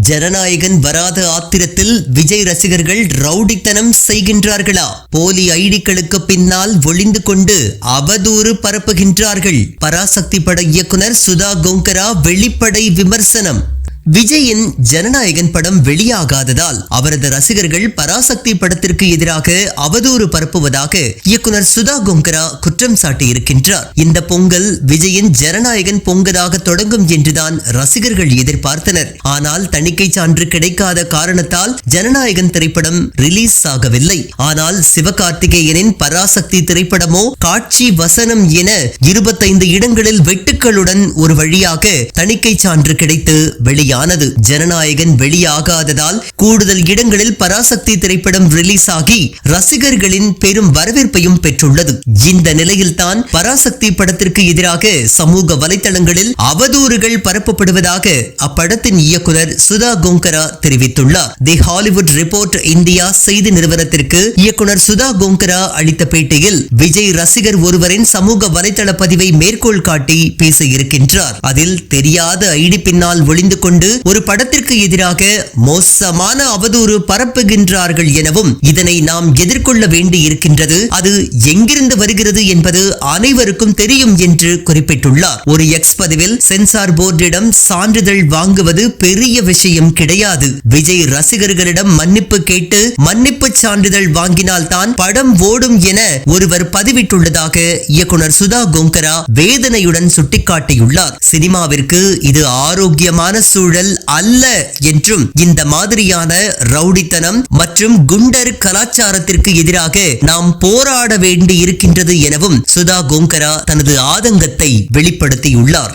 ஜனநாயகன் வராத ஆத்திரத்தில் விஜய் ரசிகர்கள் ரவுடித்தனம் செய்கின்றார்களா? போலி ஐடிக்களுக்கு பின்னால் ஒளிந்து கொண்டு அவதூறு பரப்புகின்றார்கள். பராசக்தி பட இயக்குனர் சுதா கோங்கரா வெளிப்படை விமர்சனம். விஜயின் ஜனநாயகன் படம் வெளியாகாததால் அவரது ரசிகர்கள் பராசக்தி படத்திற்கு எதிராக அவதூறு பரப்புவதாக இயக்குனர் சுதா கோங்கரா குற்றம் சாட்டியிருக்கின்றார். இந்த பொங்கல் விஜயின் ஜனநாயகன் பொங்கலாக தொடங்கும் என்றுதான் ரசிகர்கள் எதிர்பார்த்தனர். ஆனால் தணிக்கை சான்று கிடைக்காத காரணத்தால் ஜனநாயகன் திரைப்படம் ரிலீஸ் ஆகவில்லை. ஆனால் சிவகார்த்திகேயனின் பராசக்தி திரைப்படமோ காட்சி வசனம் என 25 இடங்களில் வெட்டுக்களுடன் ஒரு வழியாக தணிக்கை சான்று கிடைத்து வெளியானது. ஜனநாயகன் வெளியாகாததால் கூடுதல் இடங்களில் பராசக்தி திரைப்படம் ரிலீஸ் ஆகி ரசிகர்களின் பெரும் வரவேற்பையும் பெற்றுள்ளது. இந்த நிலையில்தான் பராசக்தி படத்திற்கு எதிராக சமூக வலைதளங்களில் அவதூறுகள் பரப்பப்படுவதாக அப்படத்தின் இயக்குனர் சுதா கோங்கரா தெரிவித்துள்ளார். தி ஹாலிவுட் ரிப்போர்ட் இந்தியா செய்தி நிறுவனத்திற்கு இயக்குனர் சுதா கோங்கரா அளித்த பேட்டியில் விஜய் ரசிகர் ஒருவரின் சமூக வலைதள பதிவை மேற்கோள் காட்டி பேசியிருக்கின்றார். அதில் தெரியாத ஐடி பின்னால் ஒளிந்து கொண்டு ஒரு படத்திற்கு எதிராக மோசமான அவதூறு பரப்புகின்றார்கள் எனவும் இதனை நாம் எதிர்கொள்ள வேண்டி இருக்கின்றது. அது எங்கிருந்து வருகிறது என்பது அனைவருக்கும் தெரியும் என்று குறிப்பிட்டுள்ளார். ஒரு எக்ஸ் பதிவில் சென்சார் போர்டிடம் சான்றிதழ் வாங்குவது பெரிய விஷயம் கிடையாது. விஜய் ரசிகர்களிடம் மன்னிப்பு கேட்டு மன்னிப்பு சான்றிதழ் வாங்கினால் தான் படம் ஓடும் என ஒருவர் பதிவிட்டுள்ளதாக இயக்குனர் சுதா கோங்கரா வேதனையுடன் சுட்டிக்காட்டியுள்ளார். சினிமாவிற்கு இது ஆரோக்கியமான சூழல் அல்ல என்றும் இந்த மாதிரியான ரவுடித்தனம் மற்றும் குண்டர் கலாச்சாரத்திற்கு எதிராக நாம் போராட வேண்டி இருக்கின்றது எனவும் சுதா கோங்கரா தனது ஆதங்கத்தை வெளிப்படுத்தியுள்ளார்.